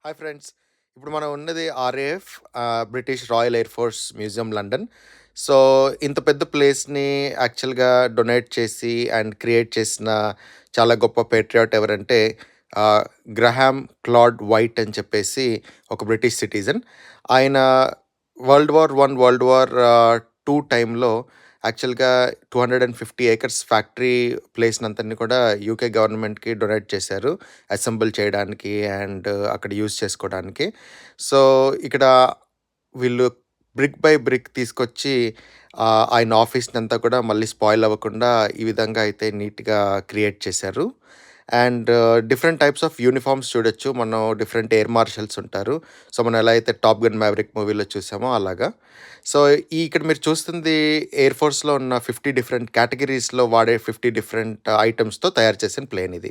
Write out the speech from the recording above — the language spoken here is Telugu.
Hi friends. ఇప్పుడు మనం ఉన్నది RAF British royal air force museum London. So, ఇంత పెద్ద ప్లేస్‌ని యాక్చువల్‌గా డొనేట్ చేసి అండ్ క్రియేట్ చేసిన చాలా గొప్ప పేట్రియాట్ ఎవరంటే ఆహ్, గ్రహాం క్లాడ్ వైట్ అని చెప్పేసి ఒక బ్రిటిష్ సిటిజన్. ఆయన వరల్డ్ వార్ 1, వరల్డ్ వార్ 2 టైంలో యాక్చువల్‌గా 250 ఏకర్స్ ఫ్యాక్టరీ ప్లేస్‌నంతటిని కూడా యూకే గవర్నమెంట్‌కి డొనేట్ చేశారు. అసెంబుల్ చేయడానికి అండ్ అక్కడ యూజ్ చేసుకోవడానికి. సో, ఇక్కడ వీళ్ళు బ్రిక్ బై బ్రిక్ తీసుకొచ్చి ఆయన ఆఫీస్‌నంతా కూడా మళ్ళీ స్పాయిల్ అవ్వకుండా ఈ విధంగా అయితే నీట్‌గా క్రియేట్ చేశారు. And different types of uniforms చూడొచ్చు. మనం డిఫరెంట్ ఎయిర్ మార్షల్స్ ఉంటారు. సో, మనం ఎలా అయితే 'టాప్ గన్ మ్యావరిక్' మూవీలో చూసామో అలాగా. సో, ఇక్కడ మీరు చూస్తుంది ఎయిర్ ఫోర్స్‌లో ఉన్న 50 డిఫరెంట్ కేటగరీస్‌లో వాడే 50 డిఫరెంట్ ఐటెమ్స్‌తో తయారు చేసిన ప్లేన్ ఇది.